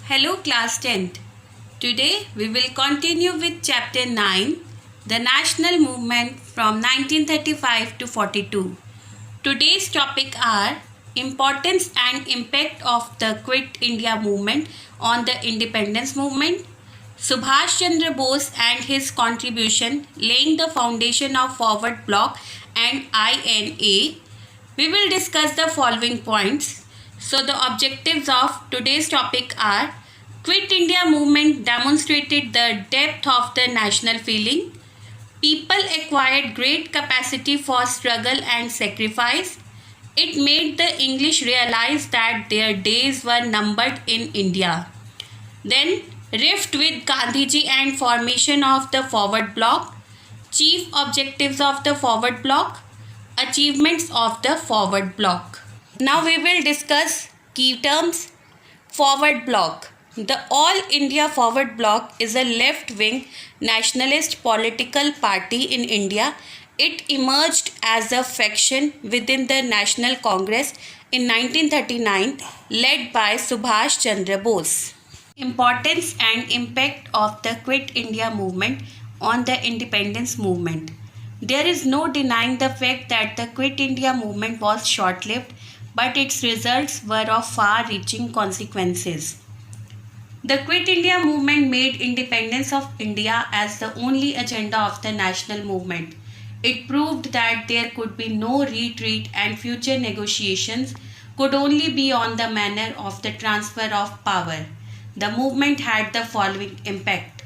Hello class 10th. Today we will continue with chapter 9, the national movement from 1935 to 42. Today's topic are importance and impact of the Quit India movement on the independence movement, Subhash Chandra Bose and his contribution laying the foundation of Forward Bloc and INA. We will discuss the following points. So the objectives of today's topic are: Quit India movement demonstrated the depth of the national feeling. People acquired great capacity for struggle and sacrifice. It made the English realize that their days were numbered in India. Then, rift with Gandhiji and formation of the Forward Bloc. Chief objectives of the Forward Bloc. Achievements of the Forward Bloc. Now we will discuss key terms. Forward Bloc. The All India Forward Bloc is a left-wing nationalist political party in India. It emerged as a faction within the National Congress in 1939, led by Subhash Chandra Bose. Importance and impact of the Quit India movement on the independence movement. There is no denying the fact that the Quit India movement was short-lived, but its results were of far-reaching consequences. The Quit India movement made independence of India as the only agenda of the national movement. It proved that there could be no retreat and future negotiations could only be on the manner of the transfer of power. The movement had the following impact.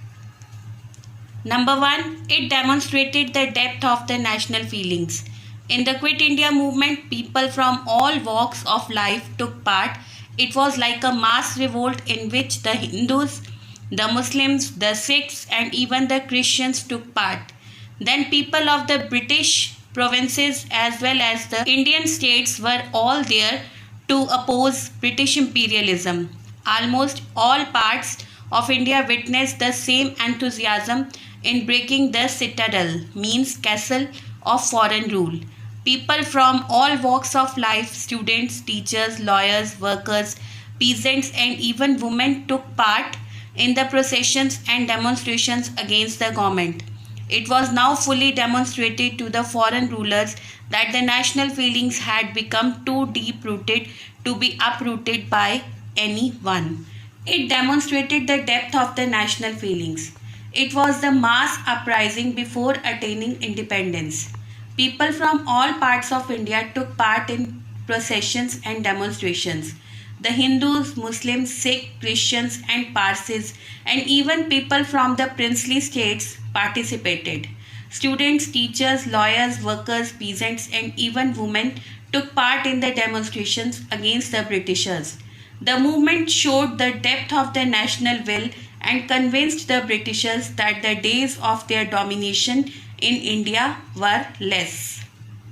Number 1, it demonstrated the depth of the national feelings. In the Quit India movement, people from all walks of life took part. It was like a mass revolt in which the Hindus, the Muslims, the Sikhs and even the Christians took part. Then people of the British provinces as well as the Indian states were all there to oppose British imperialism. Almost all parts of India witnessed the same enthusiasm in breaking the citadel, means castle, of foreign rule. People from all walks of life, students, teachers, lawyers, workers, peasants and even women took part in the processions and demonstrations against the government. It was now fully demonstrated to the foreign rulers that the national feelings had become too deep-rooted to be uprooted by anyone. It demonstrated the depth of the national feelings. It was the mass uprising before attaining independence. People from all parts of India took part in processions and demonstrations. The Hindus, Muslims, Sikhs, Christians and Parsis and even people from the princely states participated. Students, teachers, lawyers, workers, peasants and even women took part in the demonstrations against the Britishers. The movement showed the depth of the national will and convinced the Britishers that the days of their domination in India were less.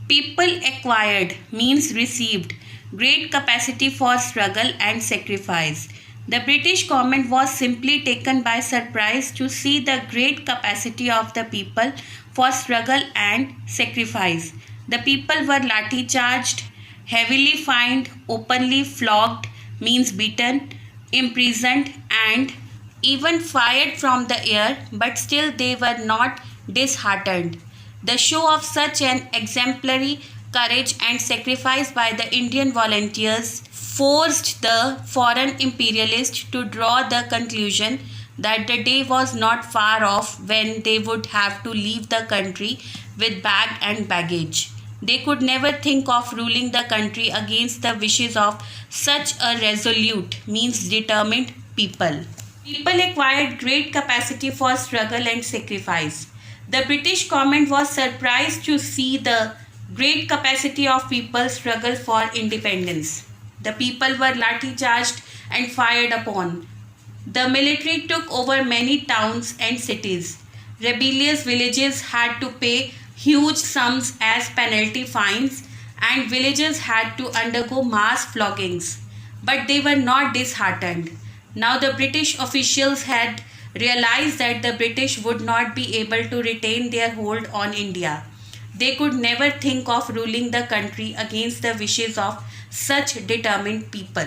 People acquired means received great capacity for struggle and sacrifice. The British government was simply taken by surprise to see the great capacity of the people for struggle and sacrifice. The people were lathi charged, heavily fined, openly flogged, means beaten, imprisoned and even fired from the air, but still they were not disheartened. The show of such an exemplary courage and sacrifice by the Indian volunteers forced the foreign imperialists to draw the conclusion that the day was not far off when they would have to leave the country with bag and baggage. They could never think of ruling the country against the wishes of such a resolute, means determined people. People acquired great capacity for struggle and sacrifice. The British government was surprised to see the great capacity of people struggle for independence. The people were lathi charged and fired upon. The military took over many towns and cities. Rebellious villages had to pay huge sums as penalty fines and villagers had to undergo mass floggings. But they were not disheartened. Now the British officials had realized that the British would not be able to retain their hold on India. They could never think of ruling the country against the wishes of such determined people.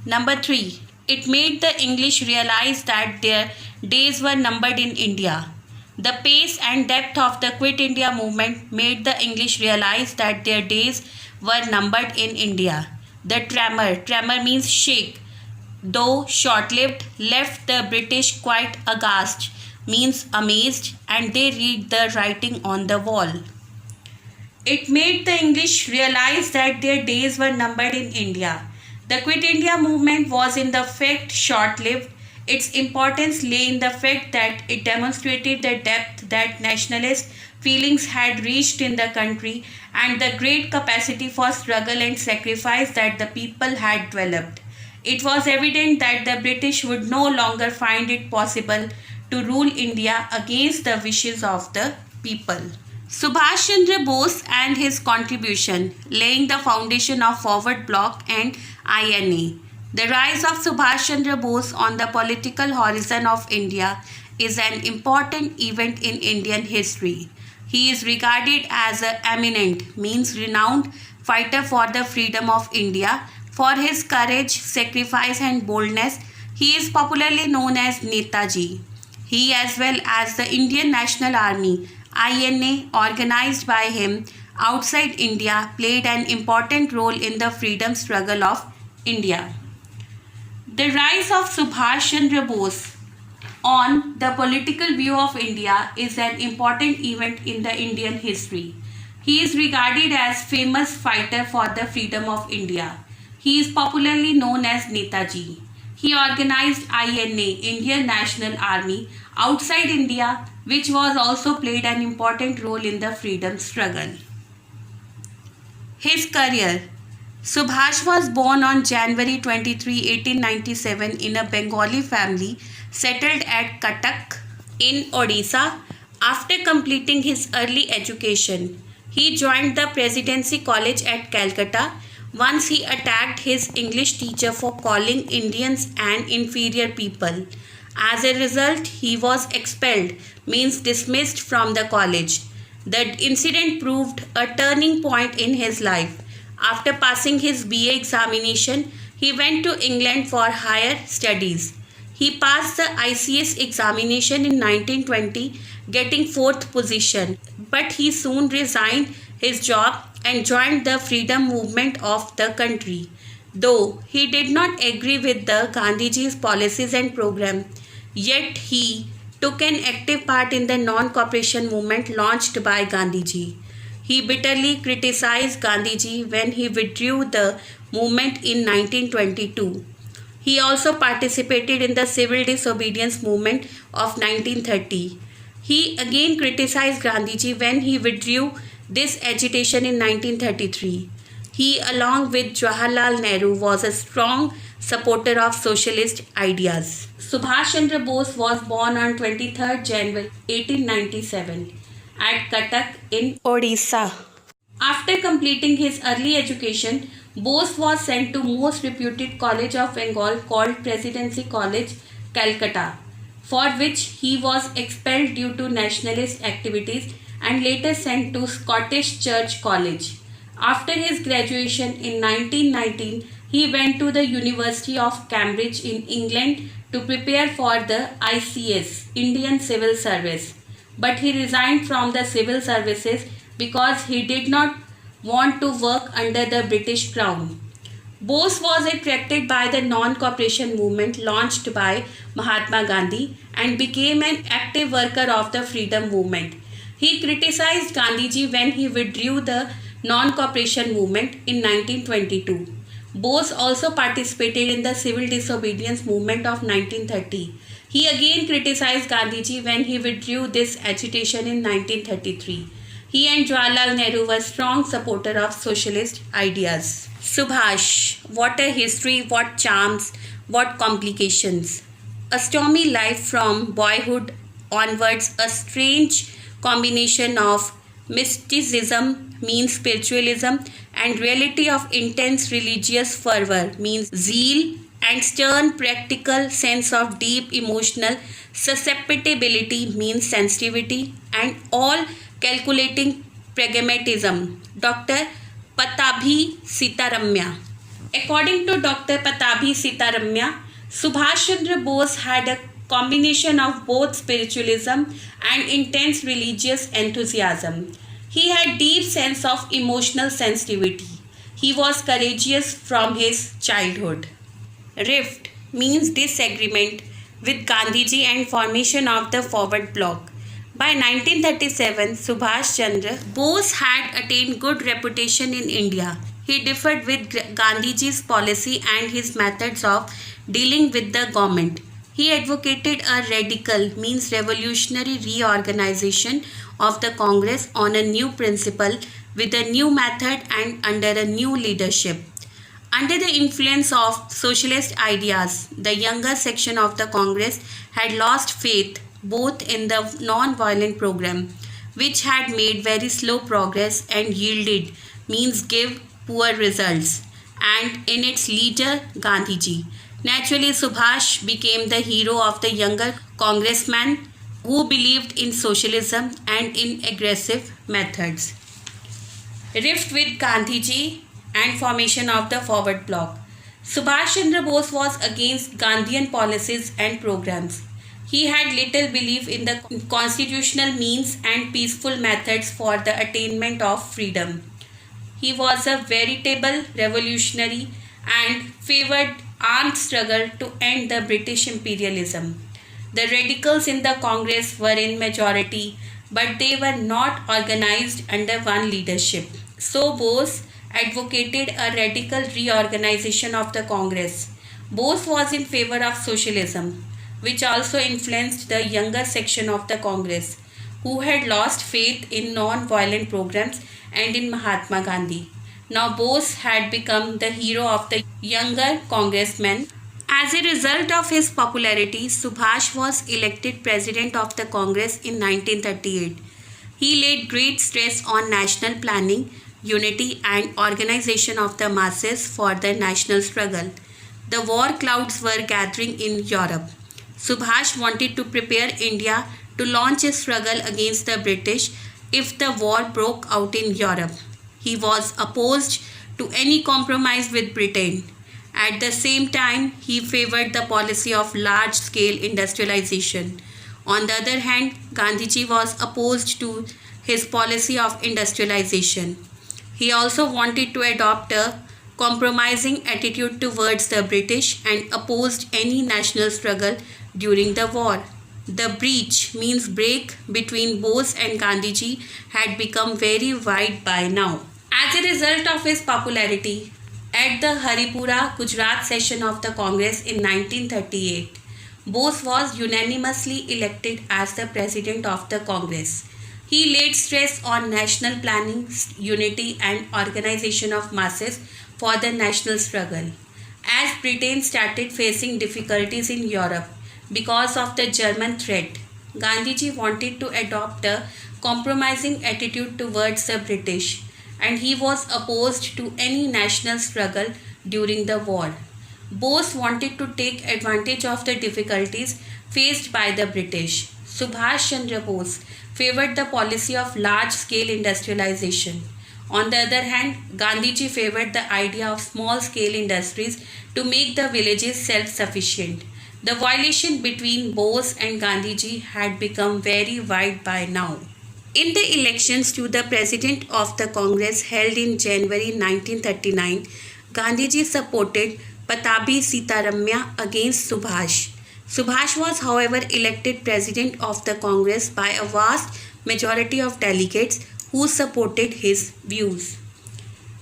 Number 3. it made the English realize that their days were numbered in India. The pace and depth of the Quit India movement made the English realize that their days were numbered in India. The tremor means shake, though short lived, left the British quite aghast, means amazed, and they read the writing on the wall. It made the English realize that their days were numbered in India. The Quit India movement was in the fact short lived. Its importance lay in the fact that it demonstrated the depth that nationalist feelings had reached in the country and the great capacity for struggle and sacrifice that the people had developed. It was evident that the British would no longer find it possible to rule India against the wishes of the people. Subhash Chandra Bose and his contribution, laying the foundation of Forward Bloc and INA. The rise of Subhash Chandra Bose on the political horizon of India is an important event in Indian history. He is regarded as an eminent, means renowned, fighter for the freedom of India. For his courage, sacrifice and boldness, he is popularly known as Netaji. He, as well as the Indian National Army, INA, organized by him outside India, played an important role in the freedom struggle of India. The rise of Subhash Chandra Bose on the political view of India is an important event in the Indian history. He is regarded as famous fighter for the freedom of India. He is popularly known as Netaji. He organized INA, Indian National Army, outside India, which was also played an important role in the freedom struggle. His career. Subhash was born on January 23, 1897 in a Bengali family settled at Cuttack in Odisha. After completing his early education, he joined the Presidency College at Calcutta. Once he attacked his English teacher for calling Indians an inferior people. As a result, he was expelled, means dismissed from the college. The incident proved a turning point in his life. After passing his BA examination, he went to England for higher studies. He passed the ICS examination in 1920, getting 4th position, but he soon resigned his job and joined the freedom movement of the country. Though he did not agree with the Gandhiji's policies and program, yet he took an active part in the non-cooperation movement launched by Gandhiji. He bitterly criticized Gandhiji when he withdrew the movement in 1922. He also participated in the civil disobedience movement of 1930. He again criticized Gandhiji when he withdrew this agitation in 1933. He, along with Jawaharlal Nehru, was a strong supporter of socialist ideas. Subhash Chandra Bose was born on 23rd January 1897 at Cuttack in Odisha. After completing his early education, Bose was sent to most reputed college of Bengal called Presidency College, Calcutta, for which he was expelled due to nationalist activities and later sent to Scottish Church College. After his graduation in 1919, he went to the University of Cambridge in England to prepare for the ICS, Indian Civil Service. But he resigned from the civil services because he did not want to work under the British Crown. Bose was attracted by the non-cooperation movement launched by Mahatma Gandhi and became an active worker of the freedom movement. He criticized Gandhiji when he withdrew the non-cooperation movement in 1922. Bose also participated in the civil disobedience movement of 1930. He again criticized Gandhiji when he withdrew this agitation in 1933. He and Jawaharlal Nehru were strong supporters of socialist ideas. Subhash, what a history, what charms, what complications. A stormy life from boyhood onwards, a strange combination of mysticism, means spiritualism, and reality of intense religious fervor, means zeal, and stern practical sense of deep emotional susceptibility, means sensitivity, and all calculating pragmatism. Dr. Pattabhi Sitaramya. According to Dr. Pattabhi Sitaramya, Subhash Chandra Bose had a combination of both spiritualism and intense religious enthusiasm. He had deep sense of emotional sensitivity. He was courageous from his childhood. Rift means disagreement with Gandhiji and formation of the Forward Bloc. By 1937, Subhash Chandra Bose had attained good reputation in India. He differed with Gandhiji's policy and his methods of dealing with the government. He advocated a radical, means revolutionary reorganization of the Congress on a new principle with a new method and under a new leadership. Under the influence of socialist ideas, the younger section of the Congress had lost faith both in the non-violent program, which had made very slow progress and yielded, means give poor results, and in its leader Gandhiji. Naturally, Subhash became the hero of the younger congressman who believed in socialism and in aggressive methods. Rift with Gandhiji and formation of the Forward Bloc. Subhash Chandra Bose was against Gandhian policies and programs. He had little belief in the constitutional means and peaceful methods for the attainment of freedom. He was a veritable revolutionary and favored armed struggle to end the British imperialism. The radicals in the Congress were in majority, but they were not organized under one leadership. So Bose advocated a radical reorganization of the Congress. Bose was in favor of socialism, which also influenced the younger section of the Congress, who had lost faith in non-violent programs and in Mahatma Gandhi. Now Bose had become the hero of the younger congressmen. As a result of his popularity, Subhash was elected president of the Congress in 1938. He laid great stress on national planning, unity and organization of the masses for the national struggle. The war clouds were gathering in Europe. Subhash wanted to prepare India to launch a struggle against the British if the war broke out in Europe. He was opposed to any compromise with Britain. At the same time, he favored the policy of large scale industrialization. On the other hand, Gandhiji was opposed to his policy of industrialization. He also wanted to adopt a compromising attitude towards the British and opposed any national struggle during the war. The breach, means break, between Bose and Gandhiji had become very wide by now. As a result of his popularity, at the Haripura, Gujarat session of the Congress in 1938, Bose was unanimously elected as the president of the Congress. He laid stress on national planning, unity and organization of masses for the national struggle. As Britain started facing difficulties in Europe because of the German threat, Gandhiji wanted to adopt a compromising attitude towards the British, and he was opposed to any national struggle during the war. Bose wanted to take advantage of the difficulties faced by the British. Subhash Chandra Bose favored the policy of large-scale industrialization. On the other hand, Gandhiji favored the idea of small-scale industries to make the villages self-sufficient. The violation between Bose and Gandhiji had become very wide by now. In the elections to the President of the Congress held in January 1939, Gandhiji supported Patabhi Sitaramya against Subhash. Subhash was, however, elected President of the Congress by a vast majority of delegates who supported his views.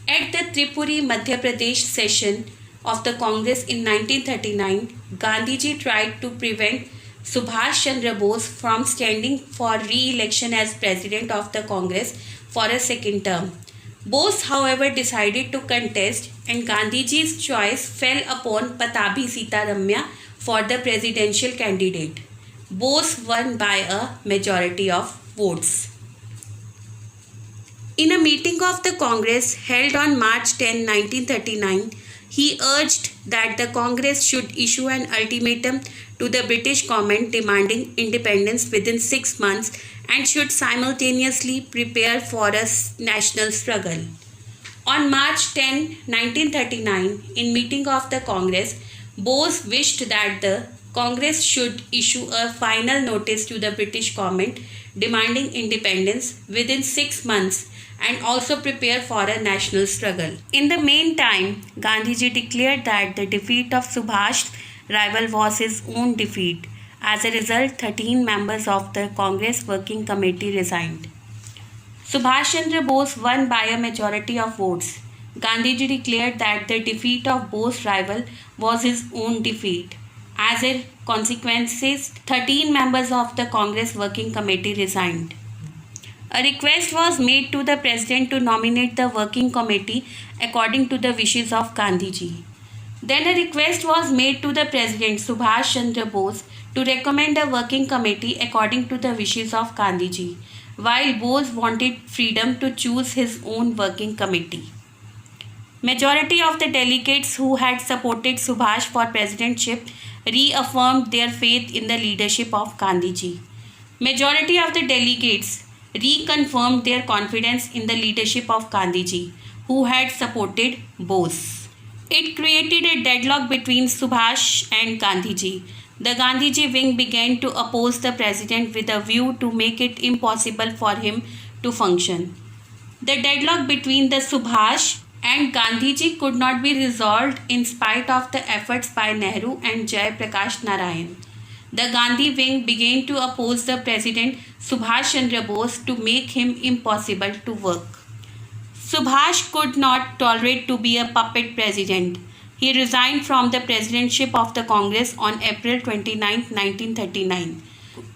At the Tripuri, Madhya Pradesh session of the Congress in 1939, Gandhiji tried to prevent Subhash Chandra Bose from standing for re-election as President of the Congress for a second term. Bose, however, decided to contest, and Gandhiji's choice fell upon Patabhi Sitaramya for the presidential candidate. Bose won by a majority of votes. In a meeting of the Congress held on March 10, 1939, he urged that the Congress should issue an ultimatum to the British government demanding independence within 6 months and should simultaneously prepare for a national struggle. On March 10, 1939, in meeting of the Congress, Bose wished that the Congress should issue a final notice to the British government demanding independence within 6 months and also prepare for a national struggle. In the meantime, Gandhiji declared that the defeat of Subhash's rival was his own defeat. As a result, 13 members of the Congress Working Committee resigned. Subhash Chandra Bose won by a majority of votes. Gandhiji declared that the defeat of Bose's rival was his own defeat. As a consequence, 13 members of the Congress Working Committee resigned. A request was made to the President to nominate the Working Committee according to the wishes of Gandhiji. Then a request was made to the President Subhash Chandra Bose to recommend a working committee according to the wishes of Gandhiji, while Bose wanted freedom to choose his own working committee. Majority of the delegates who had supported Subhash for presidentship reaffirmed their faith in the leadership of Gandhiji. Majority of the delegates reconfirmed their confidence in the leadership of Gandhiji, who had supported Bose. It created a deadlock between Subhash and Gandhiji. The Gandhiji wing began to oppose the president with a view to make it impossible for him to function. The deadlock between the Subhash and Gandhiji could not be resolved in spite of the efforts by Nehru and Jai Prakash Narayan. The Gandhi wing began to oppose the president Subhash Chandra Bose to make him impossible to work. Subhash could not tolerate to be a puppet president. He resigned from the presidentship of the Congress on April 29, 1939.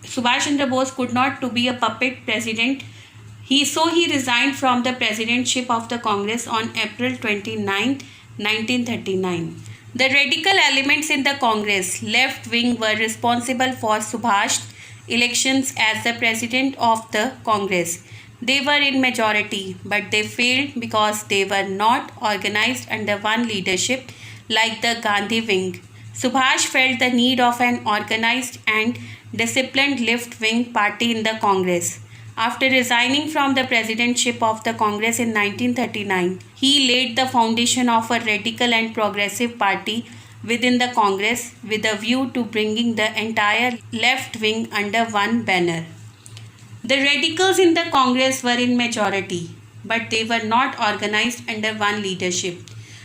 Subhash Chandra Bose could not to be a puppet president. He resigned from the presidentship of the Congress on April 29, 1939. The radical elements in the Congress left wing were responsible for Subhash's elections as the president of the Congress. They were in majority, but they failed because they were not organized under one leadership like the Gandhi wing. Subhash felt the need of an organized and disciplined left-wing party in the Congress. After resigning from the presidentship of the Congress in 1939, he laid the foundation of a radical and progressive party within the Congress with a view to bringing the entire left wing under one banner. The radicals in the Congress were in majority, but they were not organized under one leadership.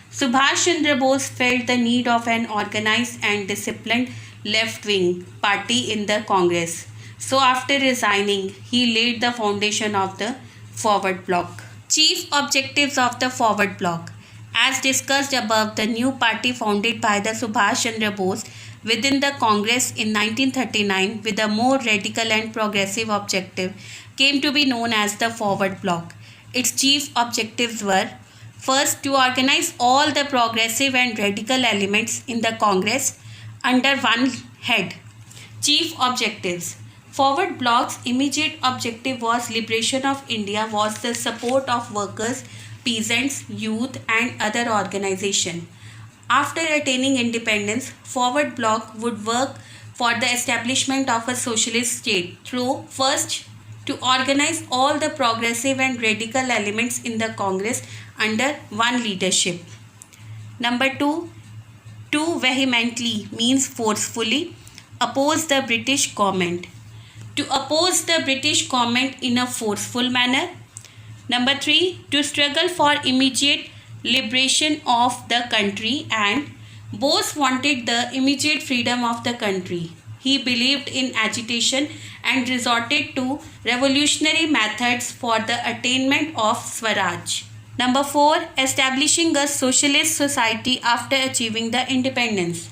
Subhash Chandra Bose felt the need of an organized and disciplined left-wing party in the Congress. So after resigning, he laid the foundation of the Forward Bloc. Chief objectives of the Forward Bloc. As discussed above, the new party founded by the Subhash Chandra Bose within the Congress in 1939 with a more radical and progressive objective came to be known as the Forward Bloc. Its chief objectives were: first, to organize all the progressive and radical elements in the Congress under one head. Chief objectives. Forward Bloc's immediate objective was liberation of India, was the support of workers, peasants, youth and other organizations. After attaining independence, Forward Bloc would work for the establishment of a socialist state through, first, to organize all the progressive and radical elements in the Congress under one leadership. Number 2, to vehemently means forcefully oppose the British government. To oppose the British government in a forceful manner. Number 3, to struggle for immediate liberation of the country, and Bose wanted the immediate freedom of the country. He believed in agitation and resorted to revolutionary methods for the attainment of Swaraj. Number 4, establishing a socialist society after achieving the independence.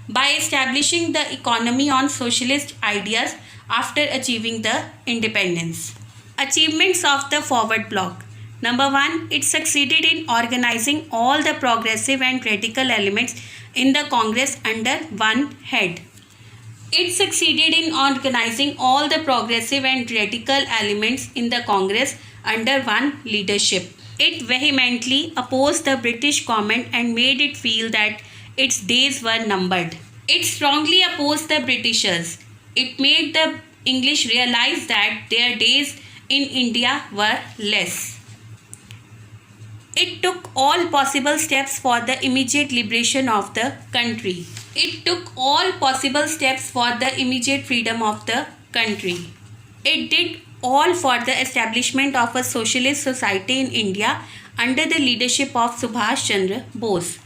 By establishing the economy on socialist ideas after achieving the independence. Achievements of the Forward Bloc. Number 1, it succeeded in organizing all the progressive and radical elements in the Congress under one head. It succeeded in organizing all the progressive and radical elements in the Congress under one leadership. It vehemently opposed the British government and made it feel that its days were numbered. It strongly opposed the Britishers. It made the English realize that their days in India were less. It took all possible steps for the immediate liberation of the country. It took all possible steps for the immediate freedom of the country. It did all for the establishment of a socialist society in India under the leadership of Subhash Chandra Bose.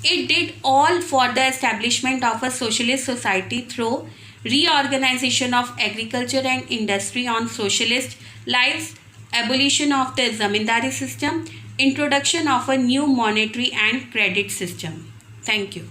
It did all for the establishment of a socialist society through reorganization of agriculture and industry on socialist lines, abolition of the zamindari system, introduction of a new monetary and credit system. Thank you.